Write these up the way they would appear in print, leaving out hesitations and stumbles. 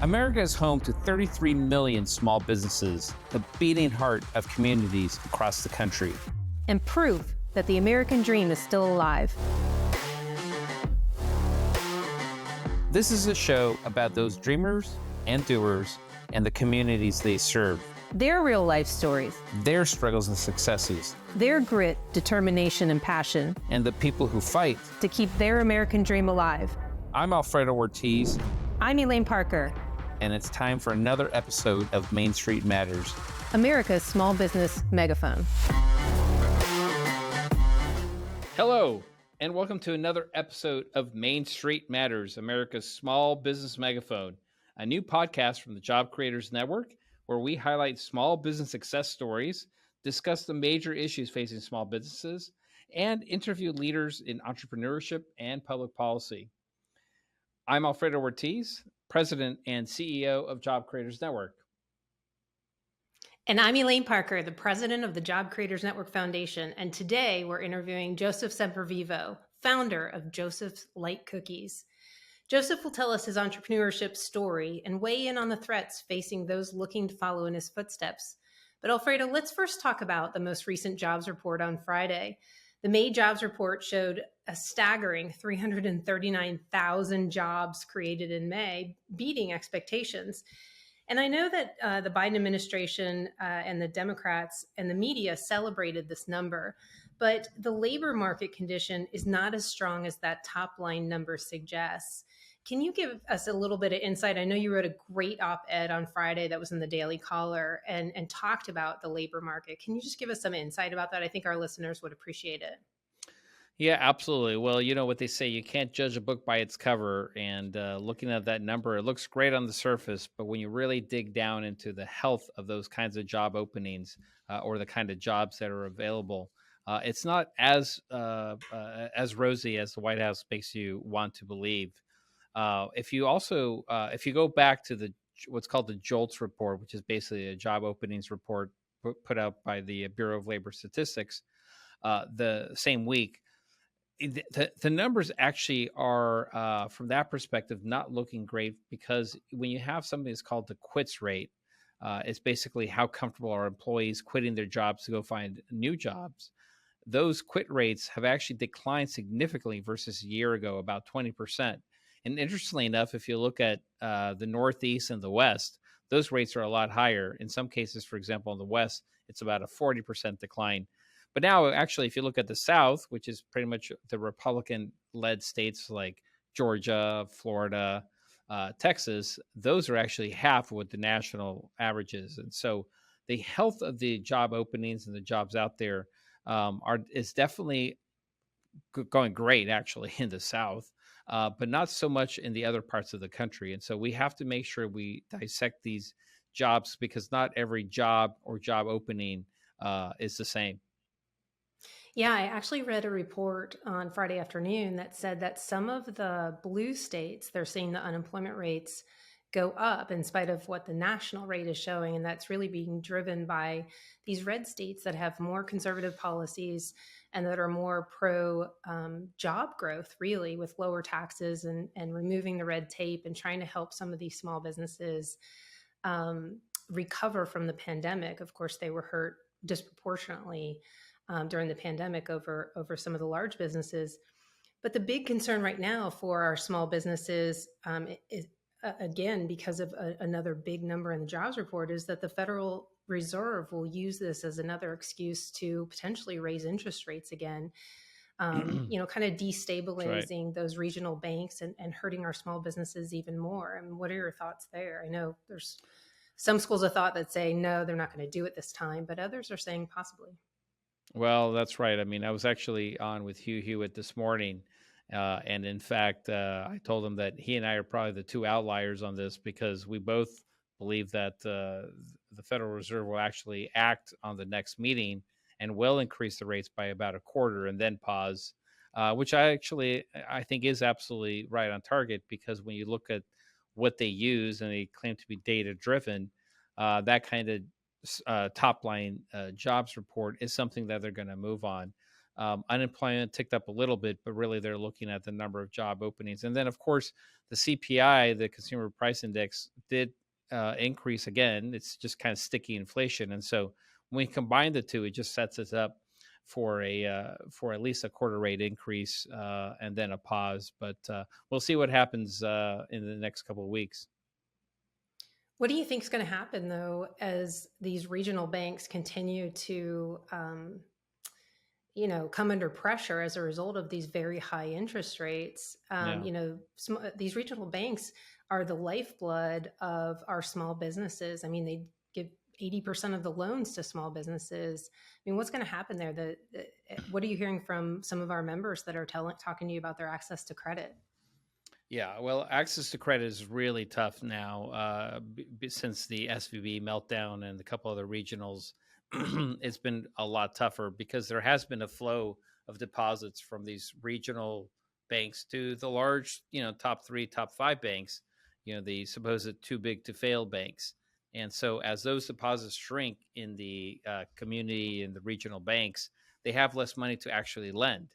America is home to 33 million small businesses, the beating heart of communities across the country. And proof that the American dream is still alive. This is a show about those dreamers and doers and the communities they serve. Their real life stories. Their struggles and successes. Their grit, determination, and passion. And the people who fight to keep their American dream alive. I'm Alfredo Ortiz. I'm Elaine Parker. And it's time for another episode of Main Street Matters, America's small business megaphone. Hello, and welcome to another episode of Main Street Matters, America's small business megaphone, a new podcast from the Job Creators Network, where we highlight small business success stories, discuss the major issues facing small businesses, and interview leaders in entrepreneurship and public policy. I'm Alfredo Ortiz, President and CEO of Job Creators Network. And I'm Elaine Parker, the president of the Job Creators Network Foundation. And today we're interviewing Joseph Semprevivo, founder of Joseph's Light Cookies. Joseph will tell us his entrepreneurship story and weigh in on the threats facing those looking to follow in his footsteps. But Alfredo, let's first talk about the most recent jobs report on Friday. The May jobs report showed a staggering 339,000 jobs created in May, beating expectations. And I know that the Biden administration and the Democrats and the media celebrated this number, but the labor market condition is not as strong as that top line number suggests. Can you give us a little bit of insight? I know you wrote a great op-ed on Friday that was in the Daily Caller and talked about the labor market. Can you just give us some insight about that? I think our listeners would appreciate it. Yeah, absolutely. Well, you know what they say, you can't judge a book by its cover. And looking at that number, it looks great on the surface. But when you really dig down into the health of those kinds of job openings or the kind of jobs that are available, it's not as rosy as the White House makes you want to believe. If you go back to what's called the JOLTS report, which is basically a job openings report put out by the Bureau of Labor Statistics the same week, the numbers actually are, from that perspective, not looking great, because when you have something that's called the quits rate, it's basically how comfortable are employees quitting their jobs to go find new jobs. Those quit rates have actually declined significantly versus a year ago, about 20%. And interestingly enough, if you look at the Northeast and the West, those rates are a lot higher. In some cases, for example, in the West, it's about a 40% decline. But now, actually, if you look at the South, which is pretty much the Republican-led states like Georgia, Florida, Texas, those are actually half of what the national average is. And so the health of the job openings and the jobs out there is definitely going great, actually, in the South. But not so much in the other parts of the country. And so we have to make sure we dissect these jobs, because not every job or job opening is the same. Yeah, I actually read a report on Friday afternoon that said that some of the blue states, they're seeing the unemployment rates go up in spite of what the national rate is showing. And that's really being driven by these red states that have more conservative policies and that are more pro job growth, really, with lower taxes and removing the red tape and trying to help some of these small businesses recover from the pandemic. Of course, they were hurt disproportionately during the pandemic over some of the large businesses. But the big concern right now for our small businesses is, again, because of another big number in the jobs report, is that the Federal Reserve will use this as another excuse to potentially raise interest rates again, kind of destabilizing those regional banks and hurting our small businesses even more. And what are your thoughts there? I know there's some schools of thought that say, no, they're not going to do it this time, but others are saying possibly. Well, that's right. I mean, I was actually on with Hugh Hewitt this morning. And in fact, I told him that he and I are probably the two outliers on this, because we both believe that the Federal Reserve will actually act on the next meeting and will increase the rates by about a quarter and then pause, which I think is absolutely right on target, because when you look at what they use, and they claim to be data driven, that kind of top line jobs report is something that they're going to move on. Unemployment ticked up a little bit, but really they're looking at the number of job openings. And then, of course, the CPI, the Consumer Price Index, did increase again. It's just kind of sticky inflation, and so when we combine the two, it just sets us up for at least a quarter rate increase and then a pause. But we'll see what happens in the next couple of weeks. What do you think is going to happen, though, as these regional banks continue to, come under pressure as a result of these very high interest rates? Yeah. These regional banks are the lifeblood of our small businesses. I mean, they give 80% of the loans to small businesses. I mean, what's going to happen there? What are you hearing from some of our members that are talking to you about their access to credit? Yeah, well, access to credit is really tough now since the SVB meltdown and a couple other regionals. It's been a lot tougher because there has been a flow of deposits from these regional banks to the large, top three, top five banks, the supposed too big to fail banks. And so as those deposits shrink in the community and the regional banks, they have less money to actually lend.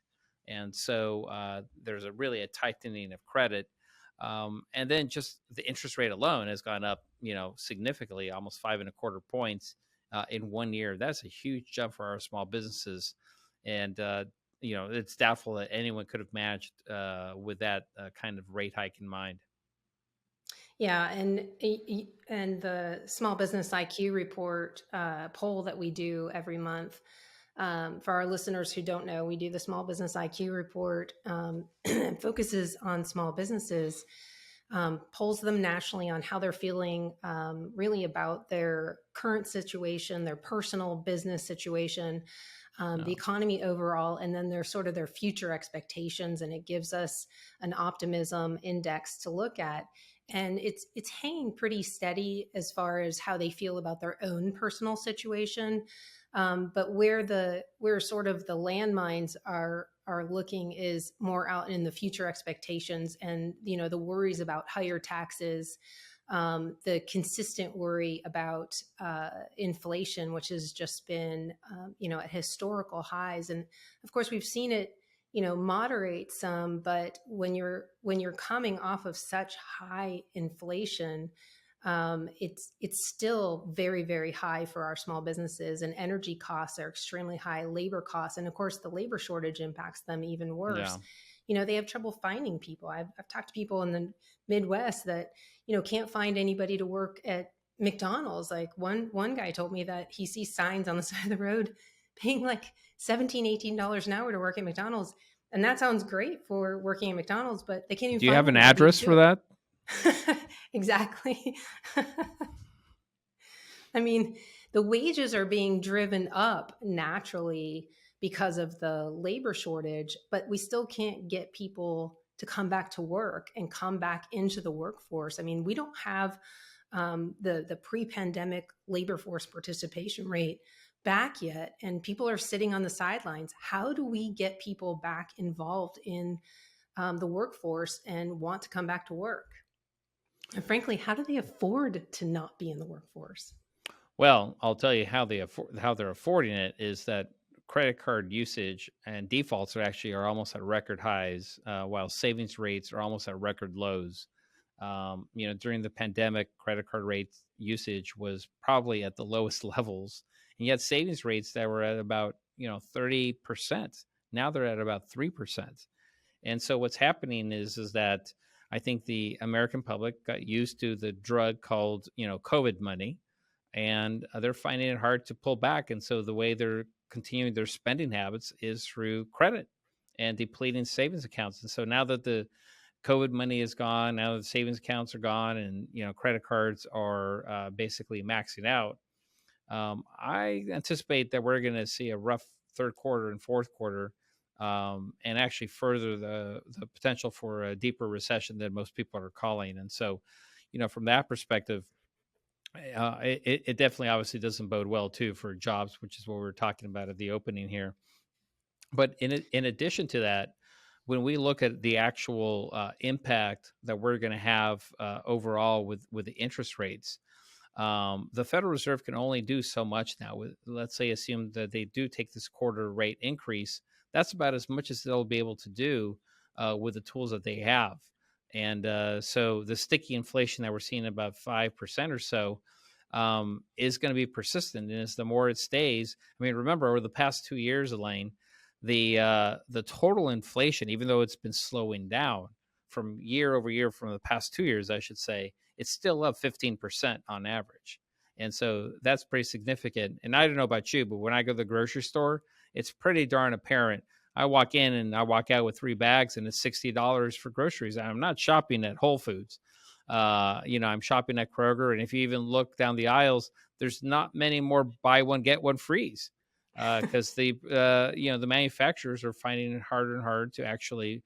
And so there's really a tightening of credit. And then just the interest rate alone has gone up, significantly, almost 5.25 points in 1 year. That's a huge jump for our small businesses. And, it's doubtful that anyone could have managed with that kind of rate hike in mind. Yeah, and the Small Business IQ report poll that we do every month. For our listeners who don't know, we do the Small Business IQ report. It focuses on small businesses, polls them nationally on how they're feeling, really about their current situation, their personal business situation, the economy overall, and then their future expectations. And it gives us an optimism index to look at. And it's hanging pretty steady as far as how they feel about their own personal situation. But where sort of the landmines are looking is more out in the future expectations and the worries about higher taxes, the consistent worry about inflation, which has just been at historical highs. And of course, we've seen it moderate some, but when you're coming off of such high inflation, it's still very, very high for our small businesses, and energy costs are extremely high, labor costs, and of course the labor shortage impacts them even worse. Yeah. They have trouble finding people. I've talked to people in the Midwest that can't find anybody to work at McDonald's. Like one guy told me that he sees signs on the side of the road paying like $17-18 an hour to work at McDonald's. And that sounds great for working at McDonald's, but they can't even Do you find have an anybody to address do for that? it. Exactly. I mean, the wages are being driven up naturally because of the labor shortage, but we still can't get people to come back to work and come back into the workforce. I mean, we don't have the pre-pandemic labor force participation rate back yet, and people are sitting on the sidelines. How do we get people back involved in the workforce and want to come back to work? And frankly, how do they afford to not be in the workforce? Well, I'll tell you how they're affording it is that credit card usage and defaults are almost at record highs, while savings rates are almost at record lows. During the pandemic, credit card rates usage was probably at the lowest levels, and yet savings rates that were at about 30%. Now they're at about 3%. And so what's happening is that I think the American public got used to the drug called COVID money, and they're finding it hard to pull back. And so the way they're continuing their spending habits is through credit and depleting savings accounts. And so now that the COVID money is gone, now that the savings accounts are gone, and credit cards are basically maxing out, I anticipate that we're going to see a rough third quarter and fourth quarter, and actually further the potential for a deeper recession than most people are calling. And so, from that perspective, it definitely obviously doesn't bode well too for jobs, which is what we were talking about at the opening here. But in addition to that, when we look at the actual impact that we're going to have overall with the interest rates, the Federal Reserve can only do so much now. Let's say assume that they do take this quarter rate increase, that's about as much as they'll be able to do with the tools that they have. And so the sticky inflation that we're seeing, about 5% or so, is going to be persistent. And as the more it stays, I mean, remember over the past 2 years, Elaine, the total inflation, even though it's been slowing down from year over year, from the past 2 years, I should say, it's still up 15% on average. And so that's pretty significant. And I don't know about you, but when I go to the grocery store, it's pretty darn apparent. I walk in and I walk out with 3 bags, and it's $60 for groceries. I'm not shopping at Whole Foods. I'm shopping at Kroger. And if you even look down the aisles, there's not many more buy one, get one frees, because the manufacturers are finding it harder and harder to actually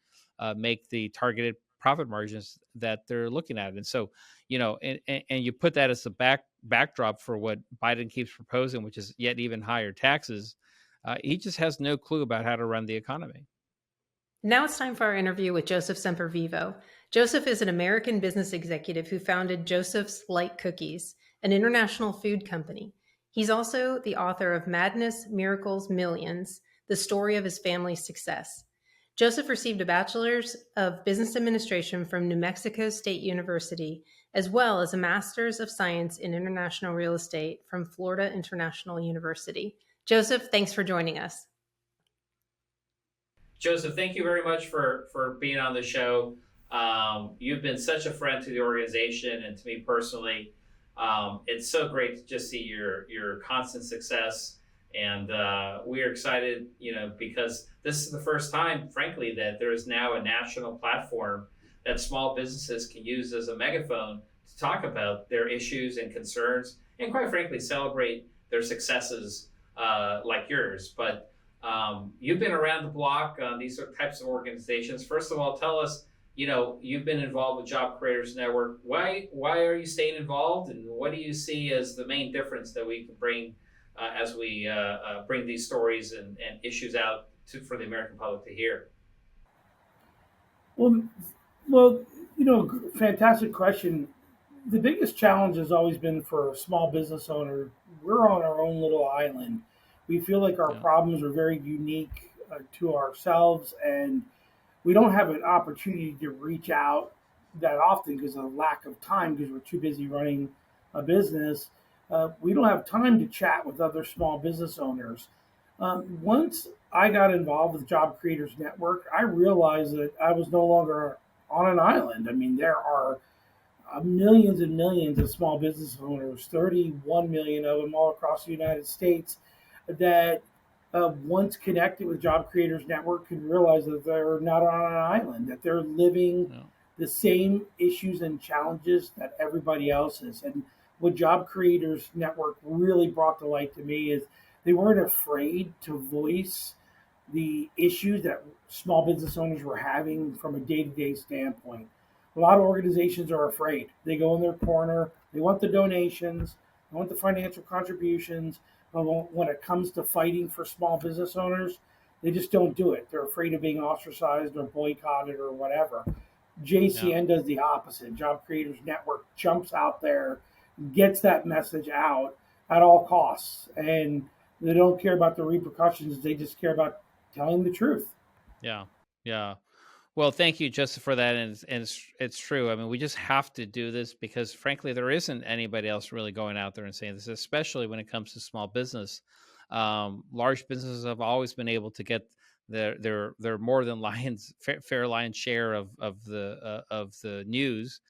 make the targeted profit margins that they're looking at. And so, and you put that as the backdrop for what Biden keeps proposing, which is yet even higher taxes. He just has no clue about how to run the economy. Now it's time for our interview with Joseph Semprevivo. Joseph is an American business executive who founded Joseph's Light Cookies, an international food company. He's also the author of Madness, Miracles, Millions, the story of his family's success. Joseph received a bachelor's of business administration from New Mexico State University, as well as a master's of science in international real estate from Florida International University. Joseph, thanks for joining us. Joseph, thank you very much for being on the show. You've been such a friend to the organization and to me personally. It's so great to just see your constant success, and we are excited, because this is the first time, frankly, that there is now a national platform that small businesses can use as a megaphone to talk about their issues and concerns, and quite frankly, celebrate their successes like yours. But you've been around the block on these types of organizations. First of all, tell us, you've been involved with Job Creators Network. Why are you staying involved, and what do you see as the main difference that we can bring as we bring these stories and issues out for the American public to hear? Well, well, fantastic question. The biggest challenge has always been for a small business owner. We're on our own little island. We feel like our Yeah. problems are very unique to ourselves, and we don't have an opportunity to reach out that often because of lack of time, because we're too busy running a business. We don't have time to chat with other small business owners. Once I got involved with Job Creators Network, I realized that I was no longer on an island. I mean, there are millions and millions of small business owners, 31 million of them all across the United States, that once connected with Job Creators Network can realize that they're not on an island, that they're living No. the same issues and challenges that everybody else is. And what Job Creators Network really brought to light to me is they weren't afraid to voice the issues that small business owners were having from a day-to-day standpoint. A lot of organizations are afraid. They go in their corner. They want the donations. They want the financial contributions. But when it comes to fighting for small business owners, they just don't do it. They're afraid of being ostracized or boycotted or whatever. Yeah. JCN does the opposite. Job Creators Network jumps out there, gets that message out at all costs, and they don't care about the repercussions. They just care about telling the truth. Yeah. Yeah. Well, thank you, Joseph, for that. And it's true. I mean, we just have to do this because, frankly, there isn't anybody else really going out there and saying this, especially when it comes to small business. Large businesses have always been able to get their more than lions fair lion's share of the news.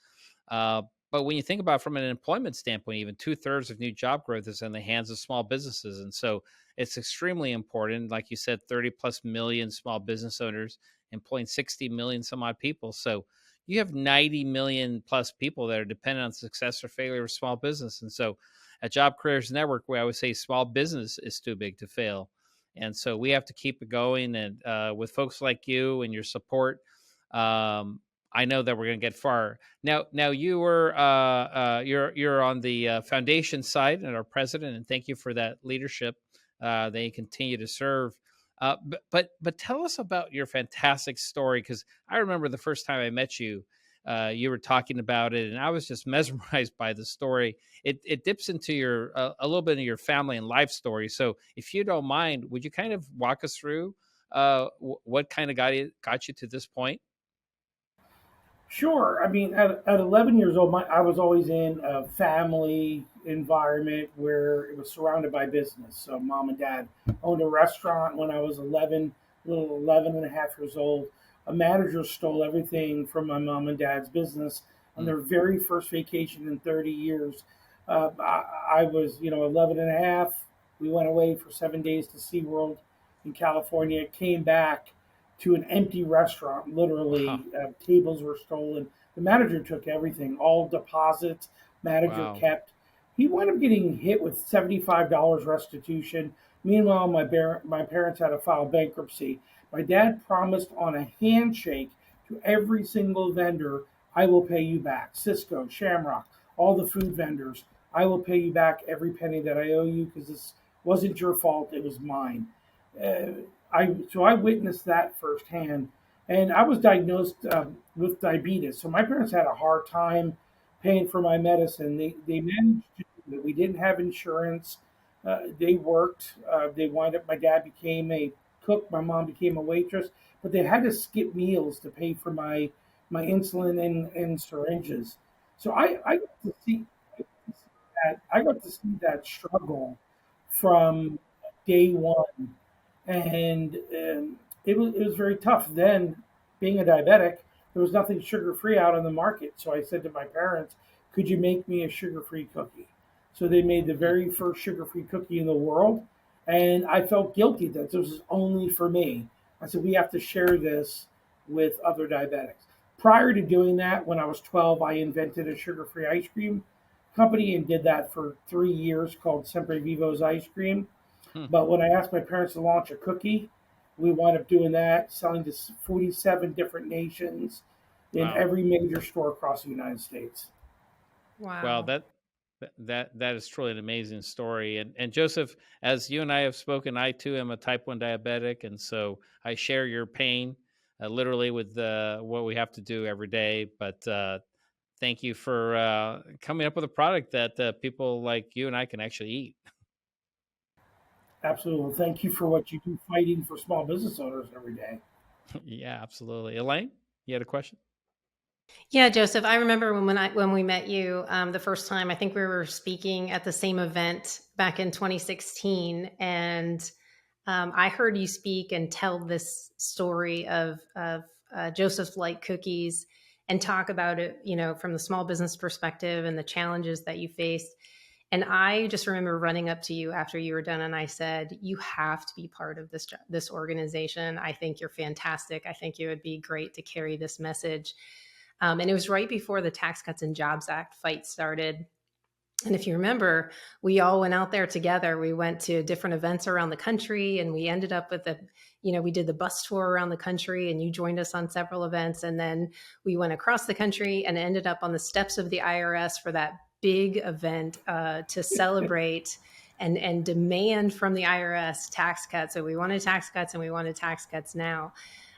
But when you think about it from an employment standpoint, even 2/3 of new job growth is in the hands of small businesses. And so it's extremely important. Like you said, 30 plus million small business owners employing 60 million some odd people. So you have 90 million plus people that are dependent on success or failure of small business. And so at Job Careers Network, we always say small business is too big to fail. And so we have to keep it going. And with folks like you and your support, I know that we're going to get far. Now you're on the foundation side and our president, and thank you for that leadership. They continue to serve. But tell us about your fantastic story, because I remember the first time I met you, you were talking about it, and I was just mesmerized by the story. It dips into a little bit of your family and life story. So if you don't mind, would you kind of walk us through what kind of got you to this point? Sure. I mean, at 11 years old, I was always in a family environment where it was surrounded by business. So mom and dad owned a restaurant when I was 11, little 11 and a half years old. A manager stole everything from my mom and dad's business on Mm, their very first vacation in 30 years. I was, 11 and a half. We went away for 7 days to SeaWorld in California, came back to an empty restaurant. wow. Literally, tables were stolen. The manager took everything, all deposits. Manager Wow. kept. He wound up getting hit with $75 restitution. Meanwhile, my parents had to file bankruptcy. My dad promised on a handshake to every single vendor, "I will pay you back." Cisco, Shamrock, all the food vendors, "I will pay you back every penny that I owe you because this wasn't your fault; it was mine." Uh, I witnessed that firsthand, and I was diagnosed with diabetes. So my parents had a hard time paying for my medicine. They managed to do it. We didn't have insurance. They worked. They wind up. My dad became a cook. My mom became a waitress. But they had to skip meals to pay for my insulin and syringes. So I got to see I got to see that struggle from day one, and it was very tough. Then, being a diabetic, there was nothing sugar free out on the market. So I said to my parents, "Could you make me a sugar free cookie?" So they made the Mm, very first sugar free cookie in the world, and I felt guilty that this was only for me. I said, "We have to share this with other diabetics." Prior to doing that, when I was 12, I invented a sugar free ice cream company and did that for 3 years, called Semprevivo's Ice Cream. hmm. But when I asked my parents to launch a cookie, we wound up doing that, selling to 47 different nations in Wow. every major store across the United States. Wow, Wow. that is truly an amazing story. And Joseph, as you and I have spoken, I too am a type 1 diabetic, and so I share your pain, literally, with what we have to do every day. But thank you for coming up with a product that people like you and I can actually eat. Absolutely. Well, thank you for what you do fighting for small business owners every day. Yeah, absolutely. Elaine, you had a question? Yeah, Joseph, I remember when we met you the first time. I think we were speaking at the same event back in 2016, and I heard you speak and tell this story of Joseph's Light Cookies and talk about it, from the small business perspective and the challenges that you faced. And I just remember running up to you after you were done, and I said, "You have to be part of this organization. I think you're fantastic. I think it would be great to carry this message." And it was right before the Tax Cuts and Jobs Act fight started. And if you remember, we all went out there together. We went to different events around the country, and we ended up with we did the bus tour around the country, and you joined us on several events. And then we went across the country and ended up on the steps of the IRS for that big event to celebrate and demand from the IRS tax cuts. So we wanted tax cuts, and we wanted tax cuts now.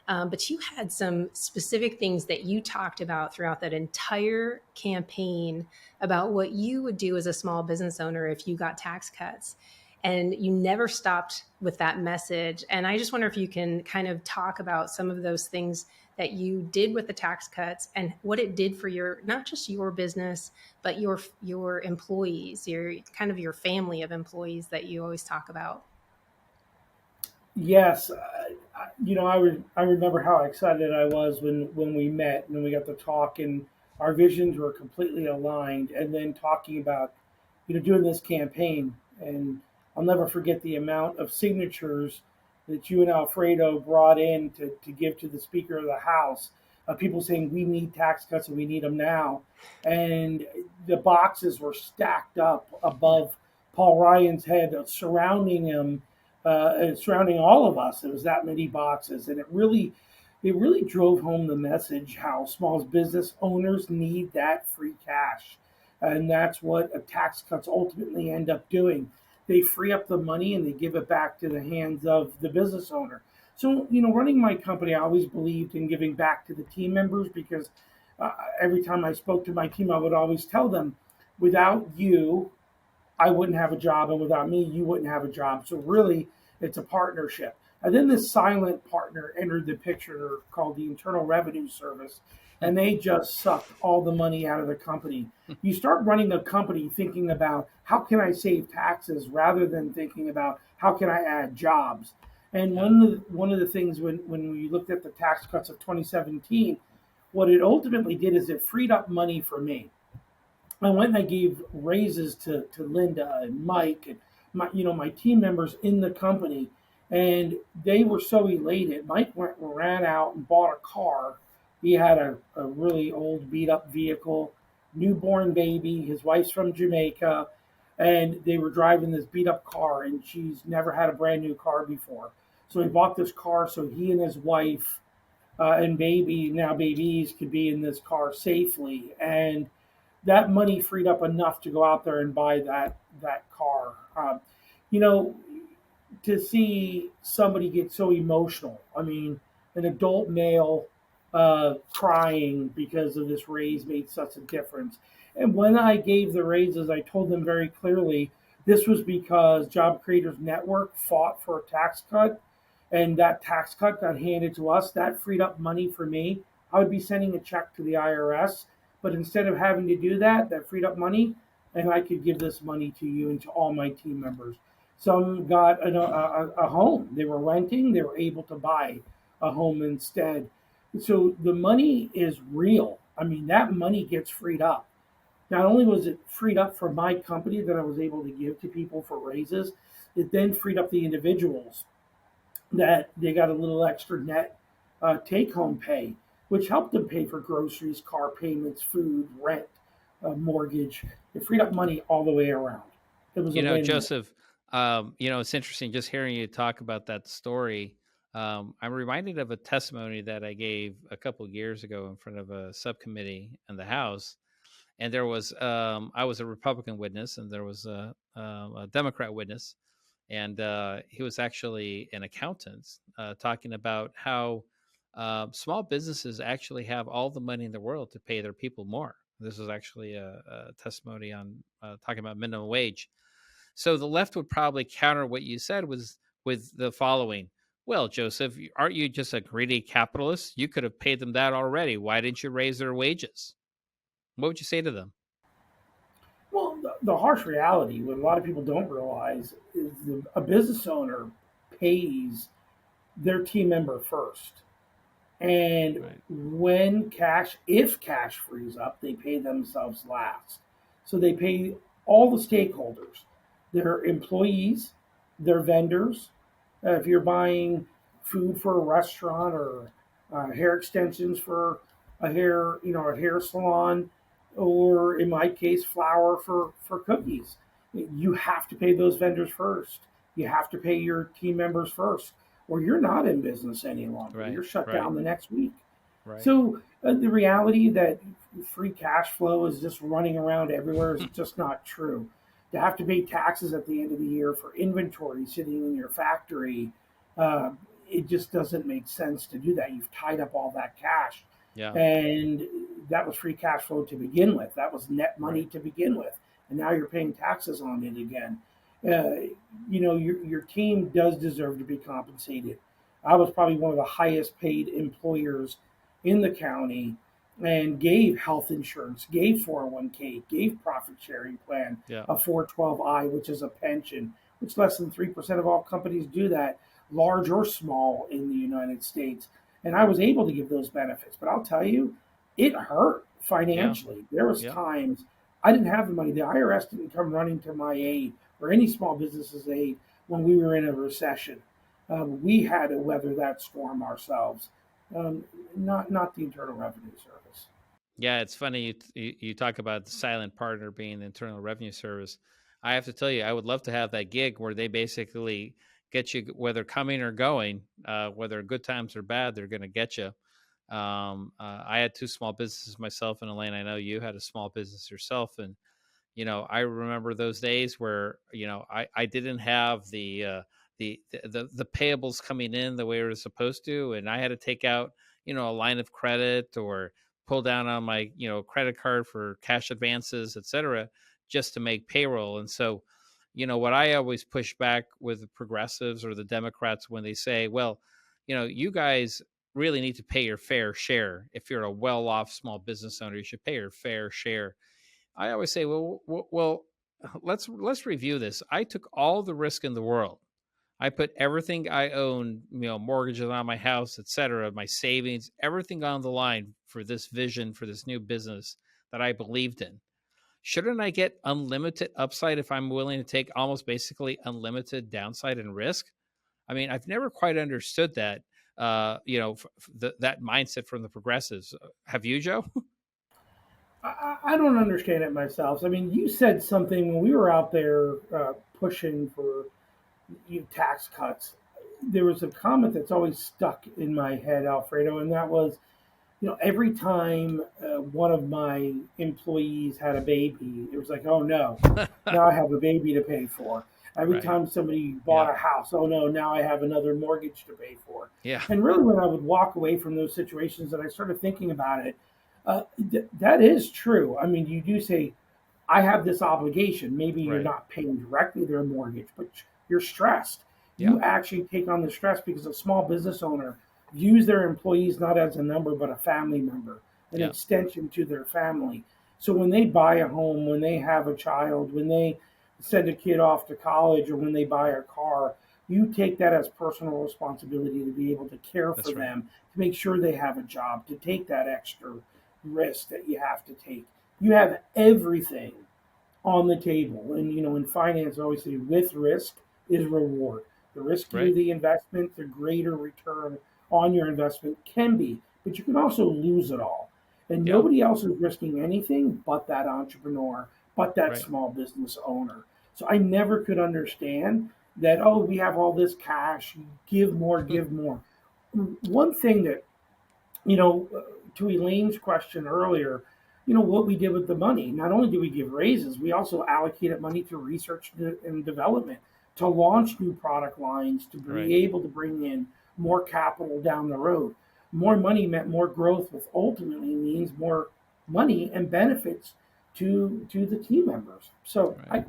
But you had some specific things that you talked about throughout that entire campaign about what you would do as a small business owner if you got tax cuts. And you never stopped with that message. And I just wonder if you can kind of talk about some of those things that you did with the tax cuts and what it did for your, not just your business, but your employees, your family of employees that you always talk about. Yes, I remember how excited I was when we met and we got to talk, and our visions were completely aligned. And then talking about, doing this campaign, and I'll never forget the amount of signatures that you and Alfredo brought in to give to the Speaker of the House. People saying we need tax cuts and we need them now, and the boxes were stacked up above Paul Ryan's head, surrounding him, and surrounding all of us. It was that many boxes, and it really drove home the message how small business owners need that free cash, and that's what tax cuts ultimately end up doing. They free up the money and they give it back to the hands of the business owner. So, running my company, I always believed in giving back to the team members, because every time I spoke to my team, I would always tell them, without you, I wouldn't have a job, and without me, you wouldn't have a job. So really, it's a partnership. And then this silent partner entered the picture called the Internal Revenue Service, and they just sucked all the money out of the company. You start running a company thinking about how can I save taxes rather than thinking about how can I add jobs. And Yeah. one of the things when we looked at the tax cuts of 2017, what it ultimately did is it freed up money for me. I went and I gave raises to Linda and Mike and my team members in the company, and they were so elated. Mike ran out and bought a car. He had a really old beat up vehicle, newborn baby. His wife's from Jamaica, and they were driving this beat up car, and she's never had a brand new car before. So he bought this car so he and his wife and baby, now babies, could be in this car safely. And that money freed up enough to go out there and buy that car. You know, to see somebody get so emotional. I mean, an adult male crying because of this raise made such a difference. And when I gave the raises, I told them very clearly this was because Job Creators Network fought for a tax cut, and that tax cut got handed to us. That freed up money for me. I would be sending a check to the IRS, but instead of having to do that, that freed up money, and I could give this money to you and to all my team members. Some got a home. They were renting. They were able to buy a home instead. So the money is real. I mean, that money gets freed up. Not only was it freed up for my company that I was able to give to people for raises, it then freed up the individuals that they got a little extra net take home pay, which helped them pay for groceries, car payments, food, rent, mortgage. It freed up money all the way around. It was a win-win. Joseph, it's interesting just hearing you talk about that story. I'm reminded of a testimony that I gave a couple years ago in front of a subcommittee in the House. And there was, I was a Republican witness, and there was a Democrat witness, and he was actually an accountant talking about how small businesses actually have all the money in the world to pay their people more. This was actually a testimony on talking about minimum wage. So the left would probably counter what you said was with the following. Well, Joseph, aren't you just a greedy capitalist? You could have paid them that already. Why didn't you raise their wages? What would you say to them? Well, the harsh reality, what a lot of people don't realize, is a business owner pays their team member first. And Right. if cash frees up, they pay themselves last. So they pay all the stakeholders, their employees, their vendors. If you're buying food for a restaurant or hair extensions for a hair salon, or in my case, flour for cookies, you have to pay those vendors first. You have to pay your team members first, or you're not in business any longer. Right. You're shut Right. down the next week. Right. So the reality that free cash flow is just running around everywhere is just not true. To have to pay taxes at the end of the year for inventory sitting in your factory, uh, it just doesn't make sense to do that. You've tied up all that cash, Yeah. and that was free cash flow to begin with. That was net money Right. to begin with, and now you're paying taxes on it again. Your team does deserve to be compensated. I was probably one of the highest paid employers in the county, and gave health insurance, gave 401k, gave profit sharing plan, Yeah. a 412I, which is a pension, which less than 3% of all companies do that, large or small, in the United States. And I was able to give those benefits. But I'll tell you, it hurt Yeah. financially. There was Yeah. times I didn't have the money. The IRS didn't come running to my aid or any small business's aid when we were in a recession. We had to weather that storm ourselves, um, not the Internal Revenue Service. Yeah. It's funny you talk about the silent partner being the Internal Revenue Service. I have to tell you, I would love to have that gig where they basically get you, whether coming or going, whether good times or bad, they're going to get you. I had two small businesses myself, and Elaine, I know you had a small business yourself, and I remember those days where I didn't have the payables coming in the way it was supposed to, and I had to take out a line of credit or pull down on my credit card for cash advances, etc., just to make payroll. And so what I always push back with the progressives or the Democrats when they say, well, you guys really need to pay your fair share. If you're a well-off small business owner, you should pay your fair share. I always say, well, let's review this. I took all the risk in the world. I put everything I own, mortgages on my house, et cetera, my savings, everything on the line for this vision, for this new business that I believed in. Shouldn't I get unlimited upside if I'm willing to take almost basically unlimited downside and risk? I mean, I've never quite understood that, that mindset from the progressives. Have you, Joe? I don't understand it myself. I mean, you said something when we were out there pushing for tax cuts. There was a comment that's always stuck in my head, Alfredo, and that was, every time one of my employees had a baby, it was like, oh no, now I have a baby to pay for. Every Right. time somebody Yeah. bought a house, oh no, now I have another mortgage to pay for. Yeah. And really, when I would walk away from those situations and I started thinking about it, that is true. I mean, you do say, I have this obligation. Maybe you're Right. not paying directly their mortgage, but you're stressed. Yeah. You actually take on the stress because a small business owner views their employees not as a number, but a family member, an Yeah. extension to their family. So when they buy a home, when they have a child, when they send a kid off to college, or when they buy a car, you take that as personal responsibility to be able to care for That's right. them, to make sure they have a job, to take that extra risk that you have to take. You have everything on the table. And in finance, I always say with risk is reward. The riskier Right. the investment, the greater return on your investment can be. But you can also lose it all. And Yeah. nobody else is risking anything but that entrepreneur, but that Right. small business owner. So I never could understand that, oh, we have all this cash, give more, give more. One thing that you know, to Elaine's question earlier, what we did with the money. Not only did we give raises, we also allocated money to research and development to launch new product lines, to Right. be able to bring in more capital down the road. More money meant more growth, which ultimately means more money and benefits to the team members. So Right.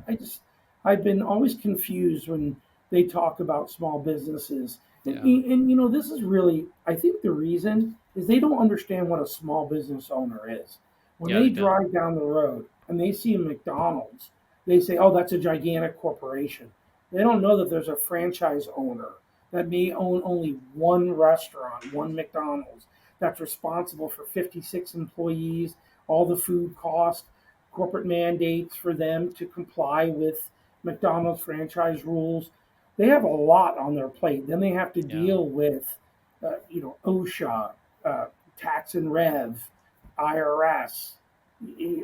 I've been always confused when they talk about small businesses. And, Yeah. and this is really, I think the reason is they don't understand what a small business owner is. When Yeah, they they don't. drive down the road and they see a McDonald's, they say, oh, that's a gigantic corporation. They don't know that there's a franchise owner that may own only one restaurant, one McDonald's, that's responsible for 56 employees, all the food costs, corporate mandates for them to comply with McDonald's franchise rules. They have a lot on their plate. Then they have to Yeah. deal with, OSHA, uh, tax and rev, IRS,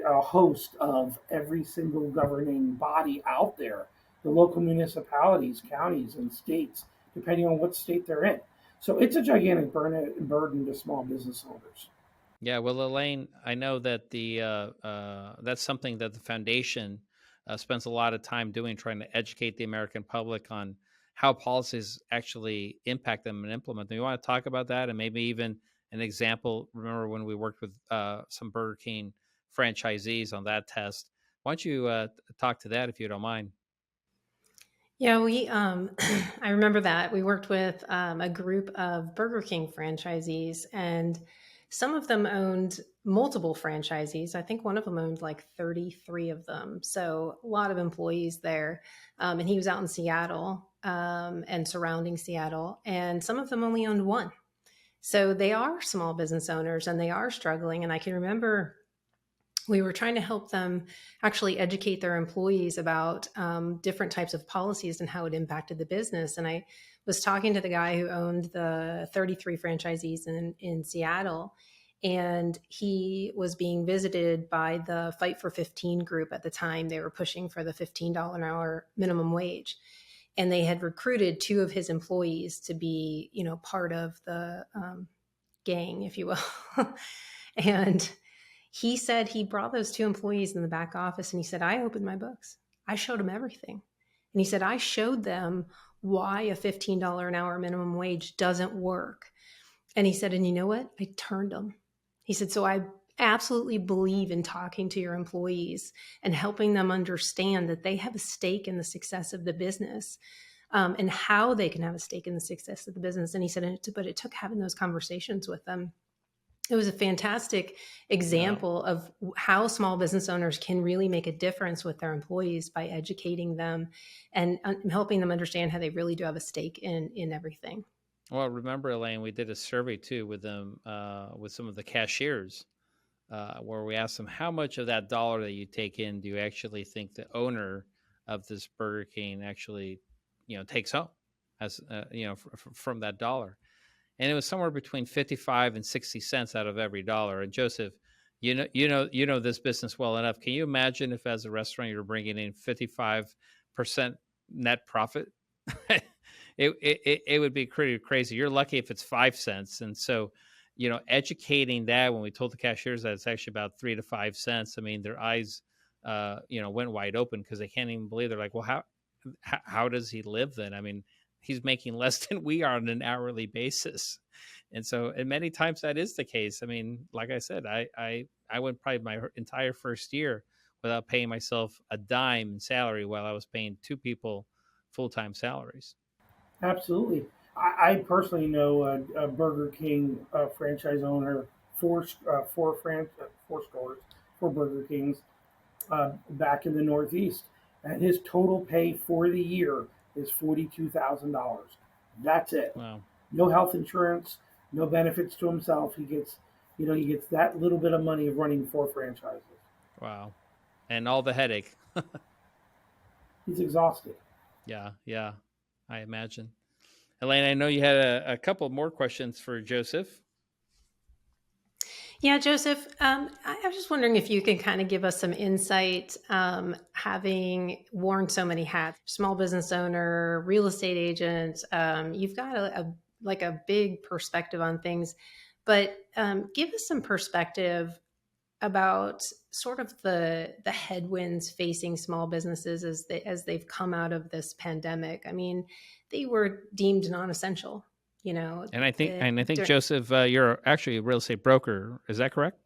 a host of every single governing body out there, the local municipalities, counties, and states, depending on what state they're in. So it's a gigantic burden to small business owners. Yeah, well, Elaine, I know that that's something that the foundation spends a lot of time doing, trying to educate the American public on how policies actually impact them and implement them. You want to talk about that, and maybe even an example? Remember when we worked with some Burger King franchisees on that test? Why don't you talk to that if you don't mind? Yeah, we I remember that we worked with a group of Burger King franchisees, and some of them owned multiple franchisees. I think one of them owned like 33 of them, so a lot of employees there. And he was out in Seattle and surrounding Seattle, and some of them only owned one. So they are small business owners and they are struggling. And I can remember we were trying to help them actually educate their employees about different types of policies and how it impacted the business. And I was talking to the guy who owned the 33 franchisees in Seattle, and he was being visited by the Fight for 15 group at the time. They were pushing for the $15 an hour minimum wage. And they had recruited two of his employees to be, part of the gang, if you will. And he said he brought those two employees in the back office and he said, I opened my books. I showed them everything. And he said, I showed them why a $15 an hour minimum wage doesn't work. And he said, and you know what? I turned them. He said, so absolutely believe in talking to your employees and helping them understand that they have a stake in the success of the business, and how they can have a stake in the success of the business. And he said, but it took having those conversations with them. It was a fantastic Yeah. example of how small business owners can really make a difference with their employees by educating them and helping them understand how they really do have a stake in everything. Well, remember, Elaine, we did a survey too with them, with some of the cashiers, where we asked them how much of that dollar that you take in do you actually think the owner of this Burger King actually, takes home as from that dollar, and it was somewhere between 55 and 60 cents out of every dollar. And Joseph, you know this business well enough. Can you imagine if, as a restaurant, you're bringing in 55% net profit? It would be pretty crazy. You're lucky if it's 5 cents. And so, educating that, when we told the cashiers that it's actually about 3 to 5 cents, I mean, their eyes, went wide open because they can't even believe. They're like, well, how does he live then? I mean, he's making less than we are on an hourly basis. And so, and many times that is the case. I mean, like I said, I went probably my entire first year without paying myself a dime in salary, while I was paying two people full-time salaries. Absolutely. I personally know a Burger King franchise owner, four stores, four Burger Kings back in the Northeast, and his total pay for the year is $42,000. That's it. Wow. No health insurance, no benefits to himself. He gets that little bit of money of running four franchises. Wow. And all the headache. He's exhausted. Yeah. Yeah. I imagine. Elaine, I know you had a couple more questions for Joseph. Yeah, Joseph, I was just wondering if you can kind of give us some insight, having worn so many hats, small business owner, real estate agent. You've got like a big perspective on things, but give us some perspective about sort of the headwinds facing small businesses as they've come out of this pandemic. I mean, they were deemed non-essential, you know. And I think Joseph, you're actually a real estate broker. Is that correct?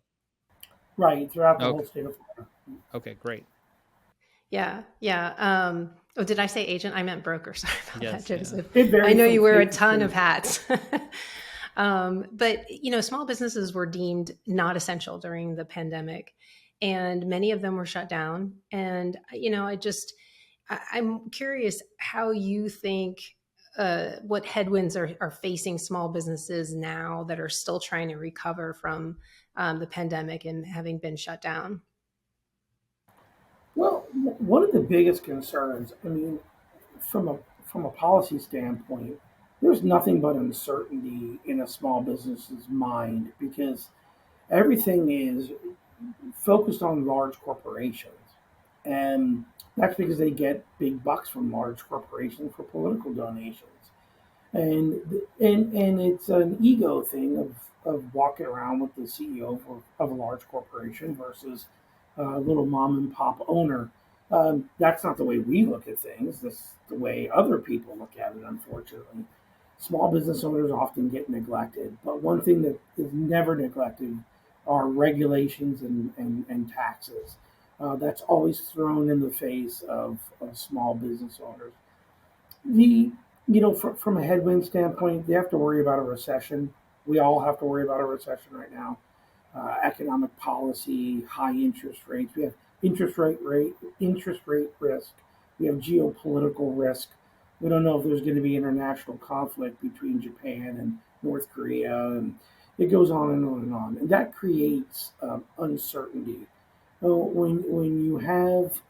Right, throughout the whole Okay. state of Florida. Okay. Great. Yeah, yeah. Oh, did I say agent? I meant broker. Sorry about that, Yes. Yeah. Joseph. It I varies know from you wear a state to ton of state. hats. But small businesses were deemed not essential during the pandemic, and many of them were shut down. And I'm curious how you think, what headwinds are facing small businesses now that are still trying to recover from the pandemic and having been shut down. Well, one of the biggest concerns, I mean, from a policy standpoint, there's nothing but uncertainty in a small business's mind because everything is focused on large corporations. And that's because they get big bucks from large corporations for political donations. And it's an ego thing of walking around with the CEO of a large corporation versus a little mom and pop owner. That's not the way we look at things. That's the way other people look at it, unfortunately. Small business owners often get neglected, but one thing that is never neglected are regulations and taxes. That's always thrown in the face of small business owners. The from a headwind standpoint, they have to worry about a recession. We all have to worry about a recession right now. Economic policy, high interest rates. We have interest rate risk. We have geopolitical risk. We don't know if there's going to be international conflict between Japan and North Korea, and it goes on and on and on, and that creates uncertainty. So when you have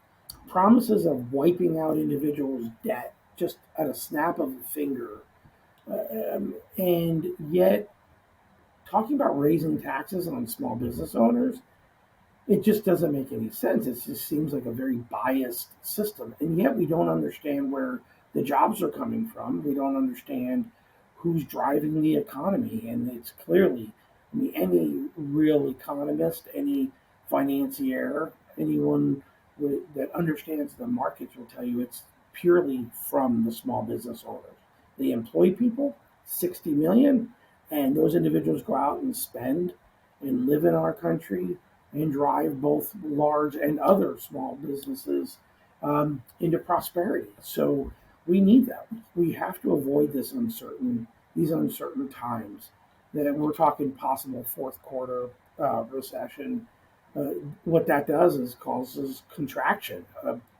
promises of wiping out individuals' debt just at a snap of a finger, and yet talking about raising taxes on small business owners, it just doesn't make any sense. It just seems like a very biased system. And yet we don't understand where the jobs are coming from. We don't understand who's driving the economy. And it's clearly, I mean, any real economist, any financier, anyone that understands the markets will tell you it's purely from the small business owners. They employ people, 60 million, and those individuals go out and spend. and live in our country and drive both large and other small businesses into prosperity. So we need that. We have to avoid these uncertain times. That we're talking possible fourth quarter recession. Uh, what that does is causes contraction.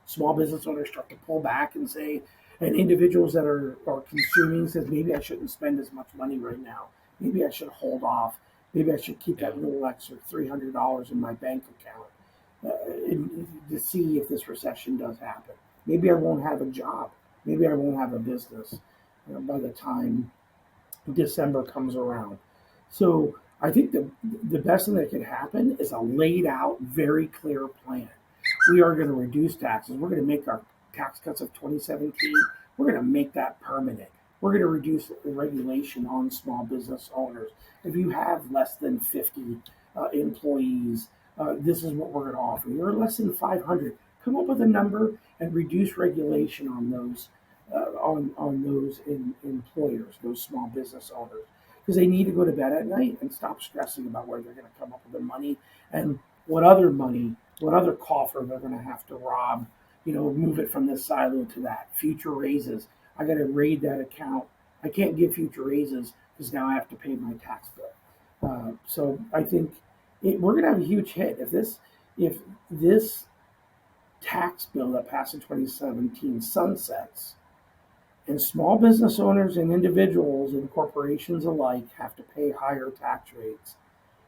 Small business owners start to pull back and say, and individuals that are consuming says maybe I shouldn't spend as much money right now. Maybe I should hold off. Maybe I should keep Yeah. that little extra $300 in my bank account to see if this recession does happen. Maybe I won't have a job. Maybe I won't have a business by the time December comes around. So I think the best thing that could happen is a laid out, very clear plan. We are going to reduce taxes. We're going to make our tax cuts of 2017. We're going to make that permanent. We're going to reduce the regulation on small business owners. If you have less than 50 employees, this is what we're going to offer. You're less than 500. Come up with a number and reduce regulation on those employers, those small business owners, because they need to go to bed at night and stop stressing about where they're going to come up with the money and what other coffer they're going to have to rob. Move it from this silo to that. Future raises. I got to raid that account. I can't give future raises because now I have to pay my tax bill. So I think we're going to have a huge hit if this tax bill that passed in 2017 sunsets, and small business owners and individuals and corporations alike have to pay higher tax rates.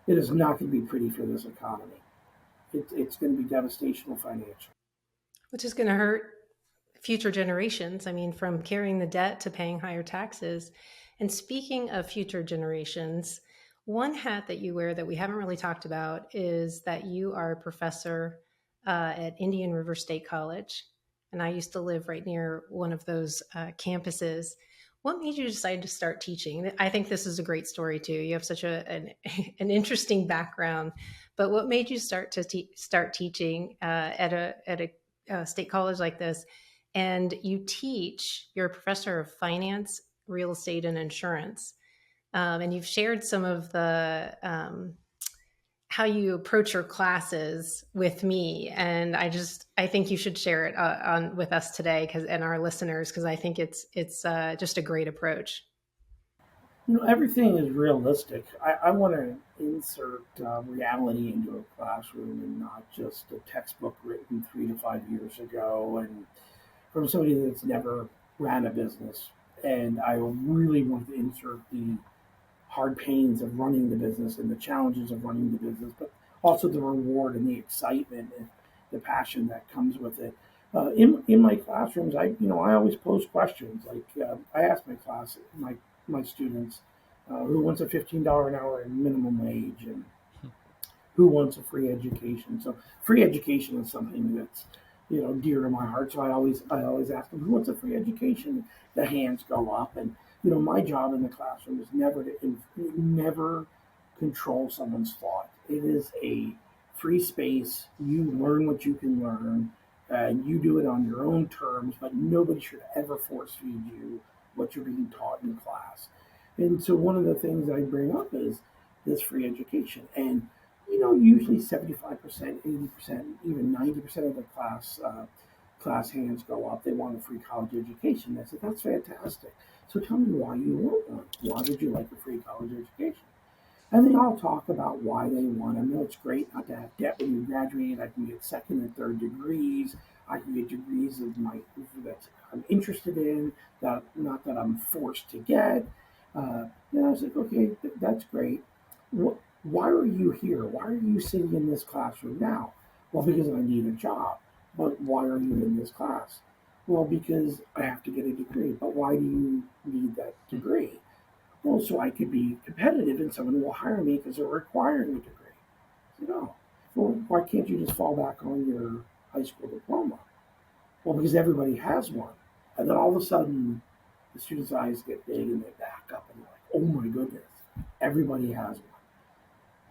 It is not going to be pretty for this economy. It's going to be devastational financially. Which is going to hurt future generations. I mean, from carrying the debt to paying higher taxes. And speaking of future generations, one hat that you wear that we haven't really talked about is that you are a professor at Indian River State College. And I used to live right near one of those campuses. What made you decide to start teaching? I think this is a great story too. You have such an interesting background. But what made you start teaching at a state college like this? And you're a professor of finance, real estate, and insurance. And you've shared some of the how you approach your classes with me, and I think you should share it on with us today, and our listeners, because I think it's just a great approach. Everything is realistic. I want to insert reality into a classroom and not just a textbook written 3 to 5 years ago and from somebody that's never ran a business. And I really want to insert the hard pains of running the business and the challenges of running the business, but also the reward and the excitement and the passion that comes with it. In my classrooms, I always pose questions like I ask my students who wants a $15 an hour minimum wage and who wants a free education. So free education is something that's dear to my heart. So I always ask them who wants a free education. The hands go up, and my job in the classroom is never control someone's thought. It is a free space. You learn what you can learn, and you do it on your own terms. But nobody should ever force feed you what you're being taught in class. And so one of the things I bring up is this free education. And usually 75%, 80%, even 90% of the class hands go up. They want a free college education. I said, that's fantastic. So tell me why you want one. Why would you like a free college education? And they all talk about why they want them. It's great not to have debt when you graduate. I can get second and third degrees. I can get degrees that I'm interested in, that not that I'm forced to get. I was like, okay, that's great. Why are you here? Why are you sitting in this classroom now? Well, because I need a job. But why are you in this class? Well, because I have to get a degree. But why do you need that degree? Well, so I could be competitive and someone will hire me because they're requiring a degree. Well, why can't you just fall back on your high school diploma? Well, because everybody has one. And then all of a sudden, the students' eyes get big and they back up and they're like, oh my goodness, everybody has one.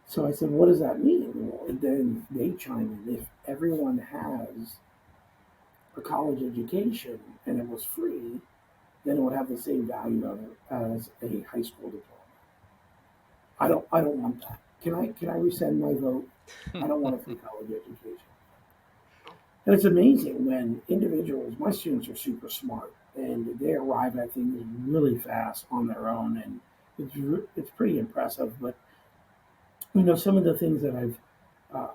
So I said, what does that mean? Well, and then they chime in. If everyone has a college education and it was free, then it would have the same value as a high school diploma. I don't want that. can I rescind my vote? I don't want a free college education. And it's amazing when individuals, my students are super smart and they arrive at things really fast on their own, and it's pretty impressive. But some of the things that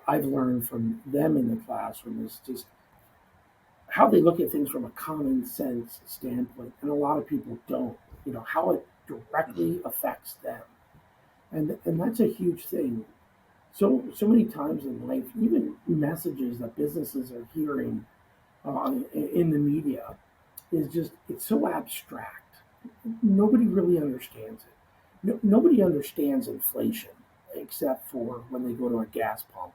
I've learned from them in the classroom is just how they look at things from a common sense standpoint, and a lot of people don't. How it directly affects them, and that's a huge thing. So many times in life, even messages that businesses are hearing in the media is just it's so abstract. Nobody really understands it. Nobody understands inflation except for when they go to a gas pump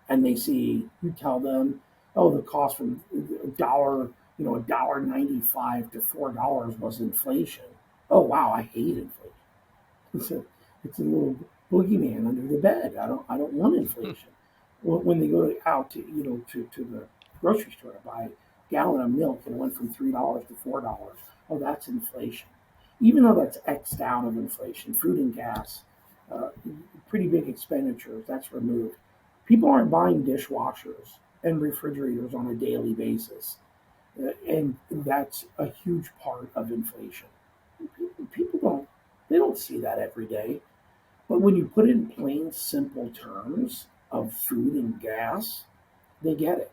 and they see you tell them, oh, the cost from a dollar, $1.95 to $4 was inflation. Oh wow, I hate inflation. It's a it's a little boogeyman under the bed. I don't want inflation. When they go out to the grocery store to buy a gallon of milk and it went from $3 to $4, oh, that's inflation. Even though that's xed out of inflation, food and gas, uh, pretty big expenditures, that's removed. People aren't buying dishwashers and refrigerators on a daily basis, and that's a huge part of inflation. People don't see that every day. But when you put it in plain, simple terms of food and gas, they get it,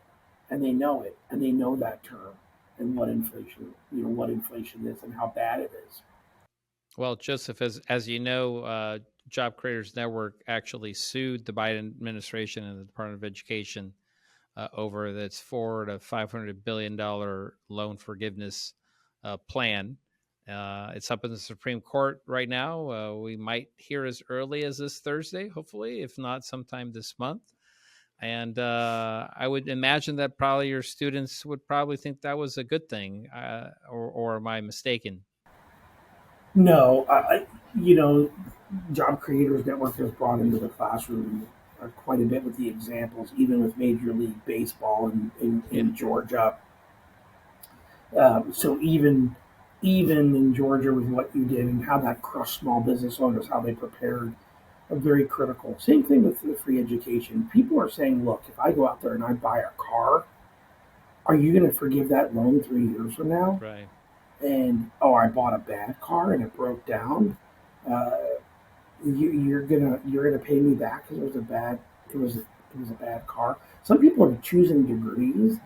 and they know it, and they know that term and what inflation is and how bad it is. Well, Joseph, as you know, Job Creators Network actually sued the Biden administration and the Department of Education over that's $400 to $500 billion loan forgiveness plan. It's up in the Supreme Court right now. We might hear as early as this Thursday, hopefully, if not sometime this month. And I would imagine that probably your students would probably think that was a good thing, or am I mistaken? No, you know, Job Creators Network has brought into the classroom quite a bit with the examples, even with Major League Baseball Yeah. in Georgia. So even in Georgia with what you did and how that crushed small business owners, how they prepared, are very critical. Same thing with the free education. People are saying, look, if I go out there and I buy a car, are you going to forgive that loan 3 years from now? Right. And oh, I bought a bad car and it broke down. Uh, you're gonna pay me back because it was a bad car. Some people are choosing degrees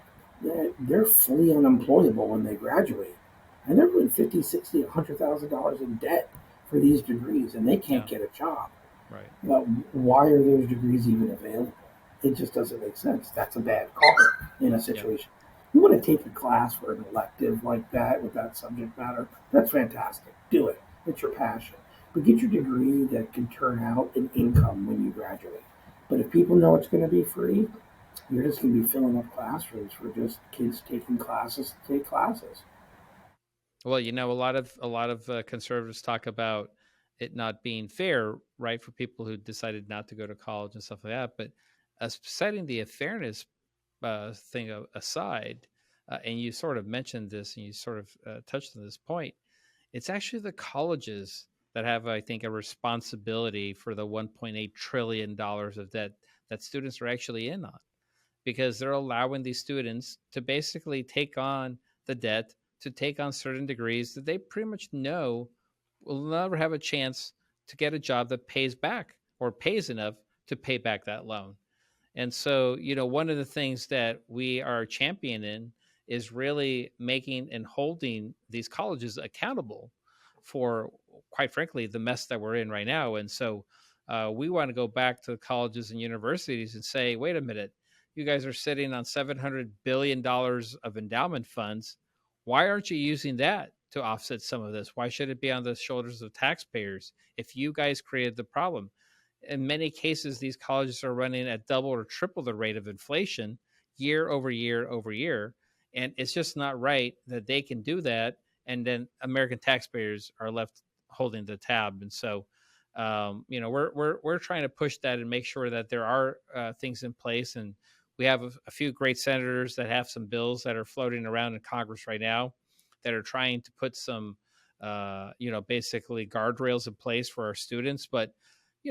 that they're fully unemployable when they graduate, and they're putting 50, 60, $100,000 in debt for these degrees, and they can't Yeah. get a job. Right. Why are those degrees even available? It just doesn't make sense. That's a bad call in a Yeah. situation. You want to take a class for an elective like that with that subject matter? That's fantastic. Do it. It's your passion. But get your degree that can turn out an income when you graduate. But if people know it's going to be free, you're just going to be filling up classrooms for just kids taking classes to take classes. Well, a lot of conservatives talk about it not being fair, right, for people who decided not to go to college and stuff like that. But setting the fairness thing aside, and you sort of mentioned this, and you sort of touched on this point. It's actually the colleges that have, I think, a responsibility for the $1.8 trillion of debt that students are actually in on, because they're allowing these students to basically take on the debt, to take on certain degrees that they pretty much know will never have a chance to get a job that pays back or pays enough to pay back that loan. And so, one of the things that we are championing is really making and holding these colleges accountable for, quite frankly, the mess that we're in right now. And so, we want to go back to the colleges and universities and say, wait a minute, you guys are sitting on $700 billion of endowment funds. Why aren't you using that to offset some of this? Why should it be on the shoulders of taxpayers if you guys created the problem? In many cases, these colleges are running at double or triple the rate of inflation year over year over year. And it's just not right that they can do that. And then American taxpayers are left holding the tab. And so, we're trying to push that and make sure that there are things in place. And we have a few great senators that have some bills that are floating around in Congress right now that are trying to put some, basically guardrails in place for our students. But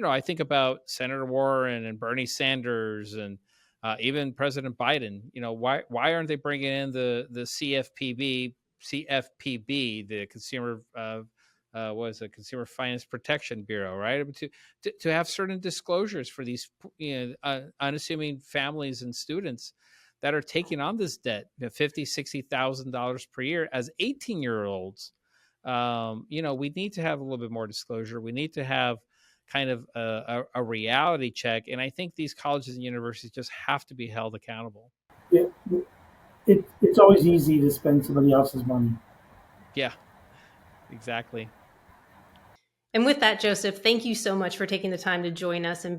I think about Senator Warren and Bernie Sanders and even President Biden. Why aren't they bringing in the CFPB, the Consumer what is it, Consumer Finance Protection Bureau, right? To have certain disclosures for these unassuming families and students that are taking on this debt, $50,000-$60,000 per year as 18-year-olds. We need to have a little bit more disclosure. We need to have kind of a reality check. And I think these colleges and universities just have to be held accountable. It's always easy to spend somebody else's money. Yeah, exactly. And with that, Joseph, thank you so much for taking the time to join us and